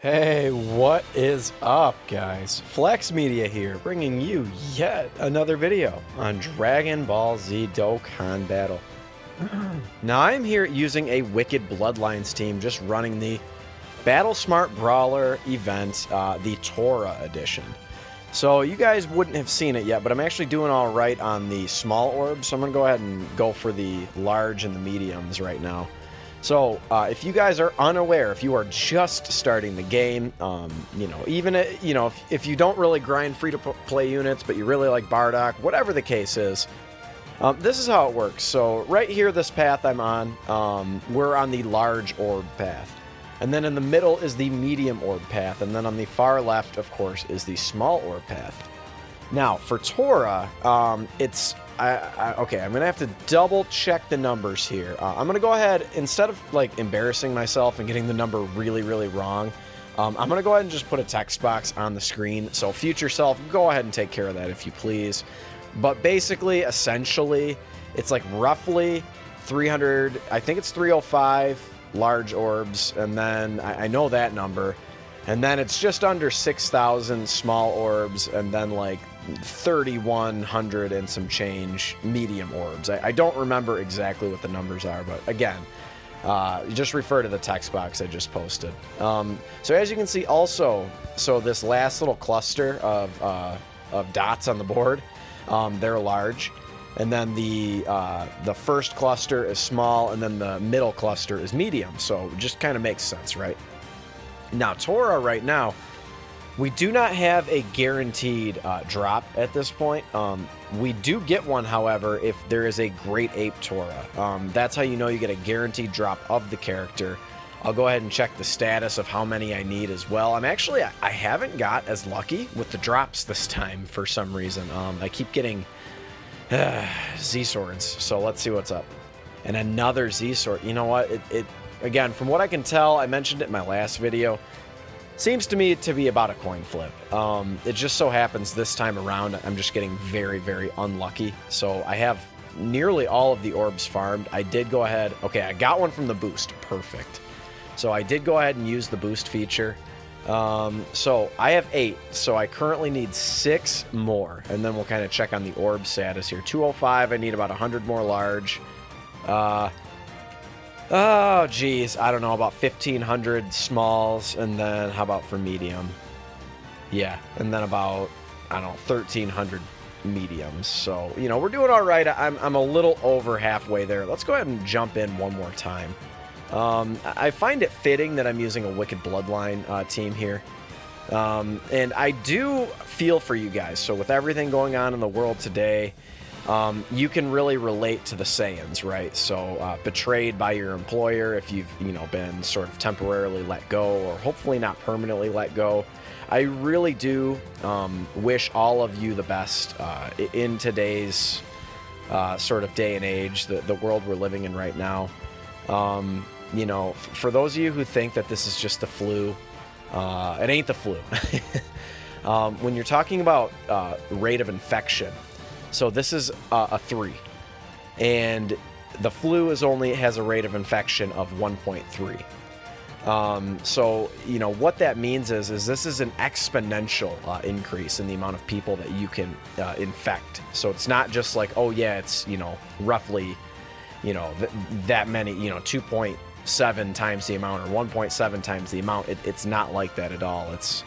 Hey, what is up, guys? Flex Media here, bringing you yet another video on Dragon Ball Z Dokkan Battle. Now, I'm here using a Wicked Bloodlines team, just running the Battle Smart Brawler event, the Tora edition. So, you guys wouldn't have seen it yet, but I'm actually doing all right on the small orbs, so I'm going to go ahead and go for the large and the mediums right now. So, if you guys are unaware, if you are just starting the game, even, if you don't really grind free-to-play units, but you really like Bardock, whatever the case is, this is how it works. So, right here, this path I'm on, we're on the large orb path. And then in the middle is the medium orb path, and then on the far left, of course, is the small orb path. Now, for Tora, okay, I'm going to have to double check the numbers here. I'm going to go ahead, instead of like embarrassing myself and getting the number really, really wrong, I'm going to go ahead and just put a text box on the screen. So future self, go ahead and take care of that if you please. But basically, essentially, it's like roughly 300, I think it's 305 large orbs, and then I know that number. And then it's just under 6,000 small orbs, and then like 3,100 and some change medium orbs. I don't remember exactly what the numbers are, but again, just refer to the text box I just posted. So as you can see also, so this last little cluster of dots on the board, they're large. And then the first cluster is small, and then the middle cluster is medium. So it just kind of makes sense, right? Now, Tora right now, we do not have a guaranteed drop at this point. We do get one, however, if there is a Great Ape Tora. That's how you know you get a guaranteed drop of the character. I'll go ahead and check the status of how many I need as well. I haven't got as lucky with the drops this time for some reason. I keep getting Z-Swords, so let's see what's up. And another Z-Sword. You know what? Again, from what I can tell, I mentioned it in my last video, seems to me to be about a coin flip. It just so happens this time around, I'm just getting very, very unlucky. So I have nearly all of the orbs farmed. I did go ahead. Okay, I got one from the boost. Perfect. So I did go ahead and use the boost feature. So I have 8. So I currently need 6 more. And then we'll kind of check on the orb status here. 205. I need about 100 more large. Oh, geez. I don't know, about 1,500 smalls, and then how about for medium? Yeah, and then about, I don't know, 1,300 mediums. So, we're doing all right. I'm a little over halfway there. Let's go ahead and jump in one more time. I find it fitting that I'm using a Wicked Bloodline team here. And I do feel for you guys. So with everything going on in the world today, you can really relate to the Saiyans, right? So betrayed by your employer, if you've been sort of temporarily let go, or hopefully not permanently let go. I really do wish all of you the best in today's sort of day and age, the world we're living in right now. For those of you who think that this is just the flu, it ain't the flu. When you're talking about rate of infection, so this is a 3, and the flu has a rate of infection of 1.3. So, what that means is this is an exponential increase in the amount of people that you can infect. So it's not just like, oh yeah, it's, roughly, that many, 2.7 times the amount or 1.7 times the amount. It's not like that at all. It's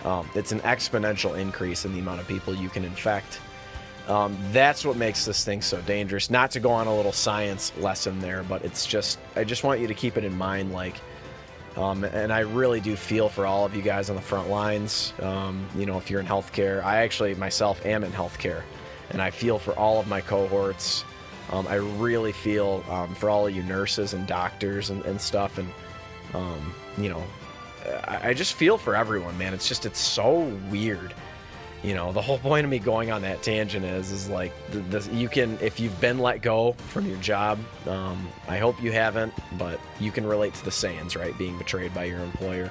an exponential increase in the amount of people you can infect. That's what makes this thing so dangerous. Not to go on a little science lesson there, but it's just, I just want you to keep it in mind, like, and I really do feel for all of you guys on the front lines. If you're in healthcare, I actually myself am in healthcare, and I feel for all of my cohorts. I really feel for all of you nurses and doctors and stuff, and I just feel for everyone, man. It's so weird. The whole point of me going on that tangent is like, you can, if you've been let go from your job, I hope you haven't, but you can relate to the Saiyans, right? Being betrayed by your employer.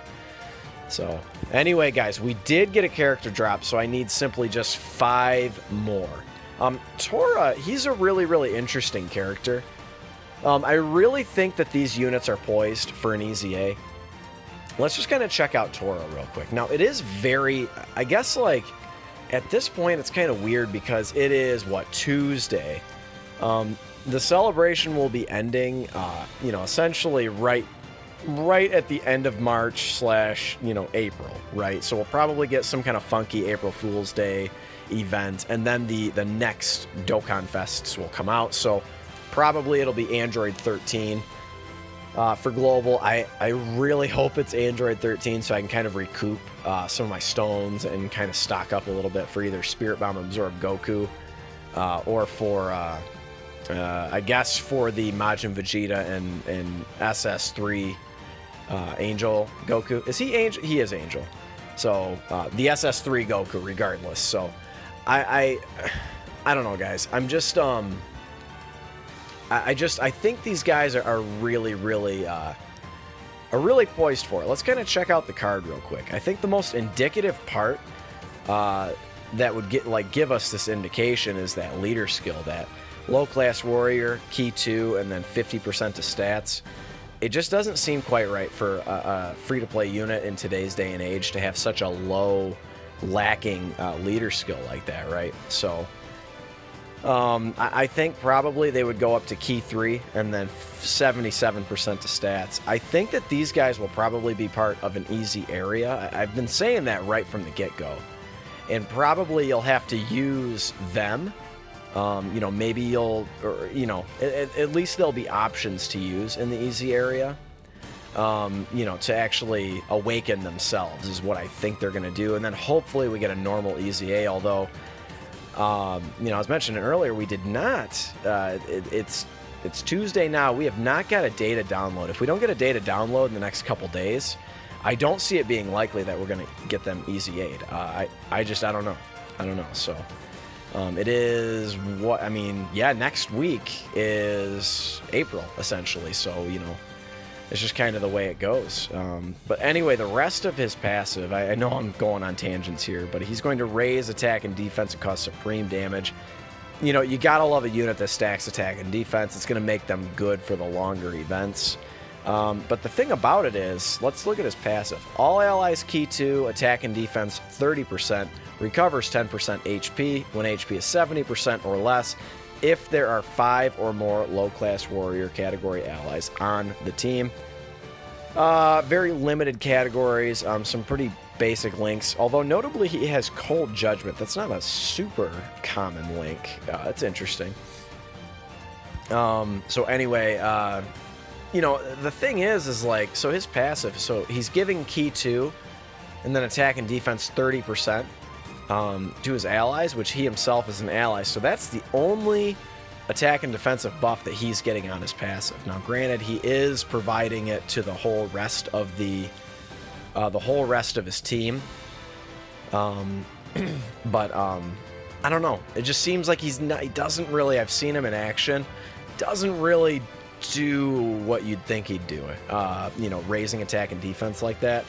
So, anyway, guys, we did get a character drop, so I need simply just 5 more. Tora, he's a really, really interesting character. I really think that these units are poised for an easy A. let's just kind of check out Tora real quick. Now, it is very, I guess, like, at this point, it's kind of weird because it is, what, Tuesday. The celebration will be ending, you know, essentially right at the end of March / you know, April, right? So we'll probably get some kind of funky April Fool's Day event, and then the next Dokkan Fests will come out. So probably it'll be Android 13 for global. I really hope it's Android 13 so I can kind of recoup some of my stones and kind of stock up a little bit for either Spirit Bomb Absorb Goku or for I guess for the Majin Vegeta and SS3 Angel Goku. Is he Angel? He is Angel. So the SS3 Goku regardless. So I don't know, guys. I'm just I think these guys are really poised for it. Let's kind of check out the card real quick. I think the most indicative part that would give us this indication is that leader skill, that low class warrior, key 2, and then 50% to stats. It just doesn't seem quite right for a free-to-play unit in today's day and age to have such a low, lacking leader skill like that, right? So I think probably they would go up to key 3 and then 77% to stats. I think that these guys will probably be part of an easy area. I've been saying that right from the get-go. And probably you'll have to use them. You know, maybe you'll, or, you know, at least there'll be options to use in the easy area, you know, to actually awaken themselves is what I think they're going to do. And then hopefully we get a normal easy A, although, you know, I was mentioning earlier, we did not, it's Tuesday now, we have not got a data download. If we don't get a data download in the next couple days, I don't see it being likely that we're going to get them easy aid. I don't know. I don't know. So, it is what, I mean, yeah, next week is April, essentially. So, you know, it's just kind of the way it goes. But anyway, the rest of his passive, I know I'm going on tangents here, but he's going to raise attack and defense and cause supreme damage. You know, you gotta love a unit that stacks attack and defense. It's going to make them good for the longer events. But the thing about it is, let's look at his passive. All allies key 2, attack and defense 30%, recovers 10% HP when HP is 70% or less if there are 5 or more low-class warrior category allies on the team. Very limited categories, some pretty basic links, although notably he has Cold Judgment. That's not a super common link. That's interesting. So anyway, you know, the thing is like, so his passive, so he's giving key 2 and then attack and defense 30% to his allies, which he himself is an ally. So that's the only attack and defensive buff that he's getting on his passive. Now, granted, he is providing it to the whole rest of his team. But I don't know. It just seems like he doesn't really, I've seen him in action, doesn't really do what you'd think he'd do. You know, raising attack and defense like that.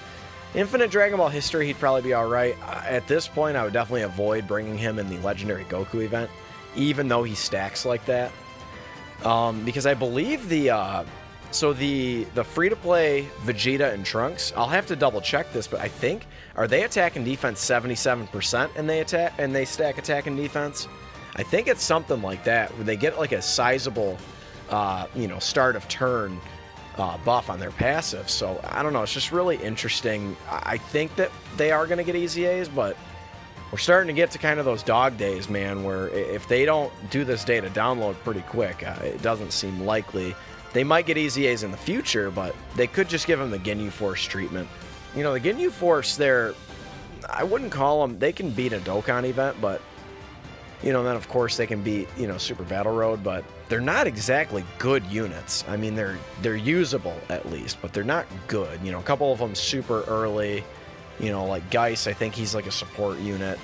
Infinite Dragon Ball history, he'd probably be alright. At this point, I would definitely avoid bringing him in the Legendary Goku event, even though he stacks like that. Because I believe the free-to-play Vegeta and Trunks, I'll have to double-check this, but I think, are they attack and defense 77% and they stack attack and defense? I think it's something like that, where they get like a sizable, you know, start of turn buff on their passive. So I don't know, it's just really interesting. I think that they are going to get easy A's, but we're starting to get to kind of those dog days, man, where if they don't do this data download pretty quick, it doesn't seem likely. They might get easy A's in the future, but they could just give them the Ginyu Force treatment. You know, the Ginyu Force, I wouldn't call them, they can beat a Dokkan event, but, you know, then of course they can beat, you know, Super Battle Road, but they're not exactly good units. I mean, they're usable at least, but they're not good. You know, a couple of them super early, you know, like Geist, I think he's like a support unit.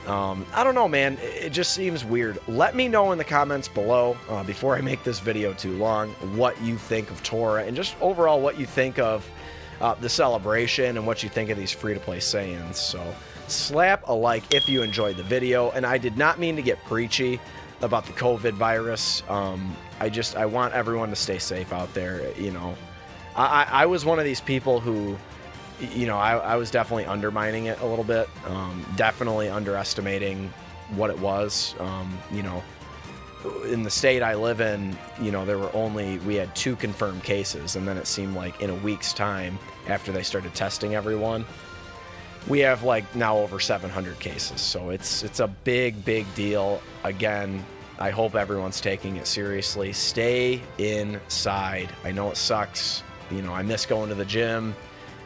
I don't know, man. It just seems weird. Let me know in the comments below, before I make this video too long, what you think of Tora, and just overall what you think of the celebration and what you think of these free-to-play Saiyans. So slap a like if you enjoyed the video, and I did not mean to get preachy about the COVID virus. I want everyone to stay safe out there. You know, I was one of these people who you know, I was definitely undermining it a little bit, definitely underestimating what it was. You know, in the state I live in, you know, we had 2 confirmed cases, and then it seemed like in a week's time after they started testing everyone, we have like now over 700 cases. So it's a big deal. Again, I hope everyone's taking it seriously. Stay inside. I know it sucks. You know, I miss going to the gym.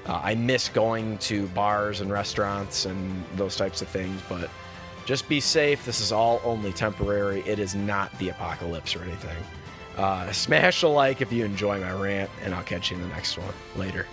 I miss going to bars and restaurants and those types of things, but just be safe. This is all only temporary. It is not the apocalypse or anything. Smash a like if you enjoy my rant, and I'll catch you in the next one. Later.